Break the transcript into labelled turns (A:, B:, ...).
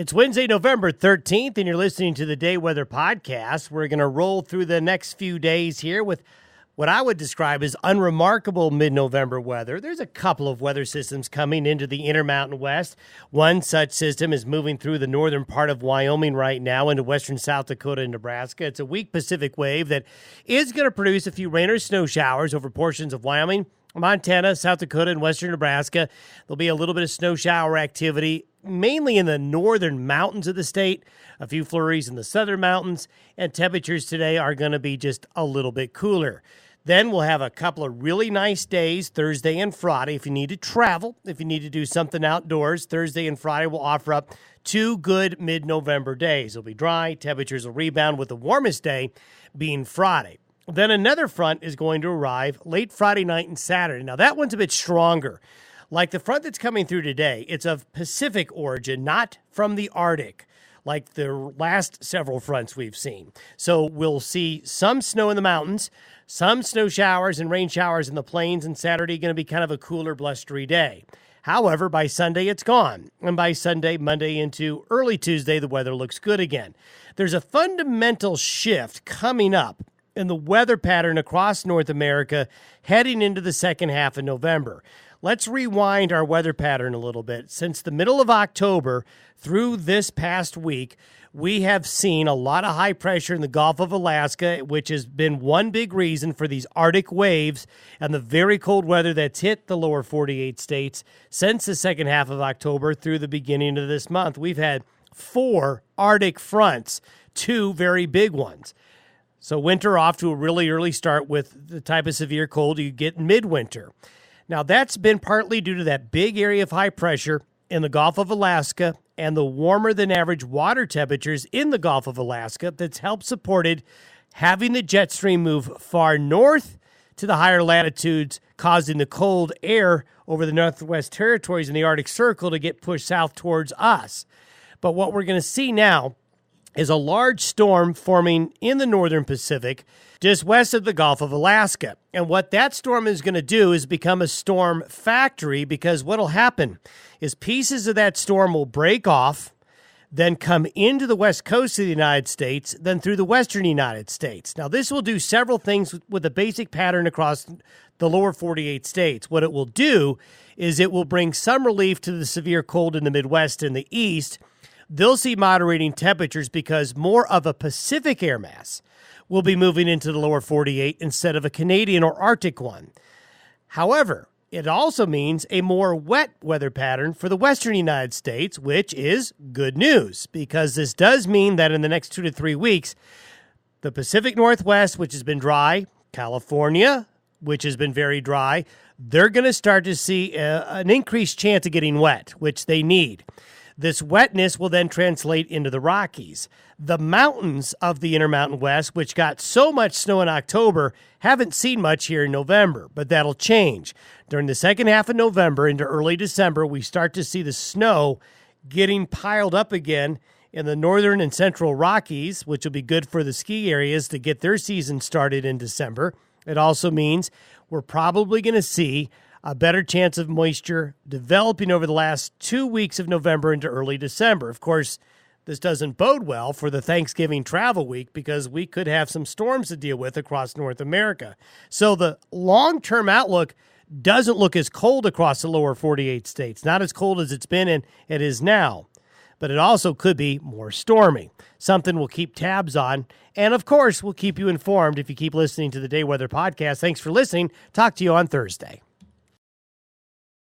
A: It's Wednesday, November 13th, and you're listening to the Day Weather Podcast. We're going to roll through the next few days here with what I would describe as unremarkable mid-November weather. There's a couple of weather systems coming into the Intermountain West. One such system is moving through the northern part of Wyoming right now into western South Dakota and Nebraska. It's a weak Pacific wave that is going to produce a few rain or snow showers over portions of Wyoming, Montana, South Dakota, and western Nebraska. There'll be a little bit of snow shower activity, mainly in the northern mountains of the state, a few flurries in the southern mountains, and temperatures today are going to be just a little bit cooler. Then we'll have a couple of really nice days, Thursday and Friday. If you need to travel, if you need to do something outdoors, Thursday and Friday will offer up two good mid-November days. It'll be dry, temperatures will rebound with the warmest day being Friday. Then another front is going to arrive late Friday night and Saturday. Now, that one's a bit stronger. Like the front that's coming through today, it's of Pacific origin, not from the Arctic, like the last several fronts we've seen. So we'll see some snow in the mountains, some snow showers and rain showers in the plains, and Saturday going to be kind of a cooler, blustery day. However, by Sunday, it's gone. And by Sunday, Monday into early Tuesday, the weather looks good again. There's a fundamental shift coming up in the weather pattern across North America heading into the second half of November. Let's rewind our weather pattern a little bit. Since the middle of October through this past week, we have seen a lot of high pressure in the Gulf of Alaska, which has been one big reason for these Arctic waves and the very cold weather that's hit the lower 48 states since the second half of October through the beginning of this month. We've had 4 Arctic fronts, 2 very big ones. So winter off to a really early start with the type of severe cold you get in midwinter. Now, that's been partly due to that big area of high pressure in the Gulf of Alaska and the warmer than average water temperatures in the Gulf of Alaska that's helped supported having the jet stream move far north to the higher latitudes, causing the cold air over the Northwest Territories in the Arctic Circle to get pushed south towards us. But what we're going to see now is a large storm forming in the northern Pacific just west of the Gulf of Alaska. And what that storm is going to do is become a storm factory, because what will happen is pieces of that storm will break off, then come into the west coast of the United States, then through the western United States. Now, this will do several things with a basic pattern across the lower 48 states. What it will do is it will bring some relief to the severe cold in the Midwest and the East. They'll see moderating temperatures because more of a Pacific air mass will be moving into the lower 48 instead of a Canadian or Arctic one. However, it also means a more wet weather pattern for the western United States, which is good news, because this does mean that in the next 2 to 3 weeks, the Pacific Northwest, which has been dry, California, which has been very dry, they're going to start to see an increased chance of getting wet, which they need. This wetness will then translate into the Rockies. The mountains of the Intermountain West, which got so much snow in October, haven't seen much here in November, but that'll change. During the second half of November into early December, we start to see the snow getting piled up again in the northern and central Rockies, which will be good for the ski areas to get their season started in December. It also means we're probably going to see a better chance of moisture developing over the last 2 weeks of November into early December. Of course, this doesn't bode well for the Thanksgiving travel week, because we could have some storms to deal with across North America. So the long-term outlook doesn't look as cold across the lower 48 states, not as cold as it's been and it is now. But it also could be more stormy, something we'll keep tabs on. And, of course, we'll keep you informed if you keep listening to the Day Weather Podcast. Thanks for listening. Talk to you on Thursday.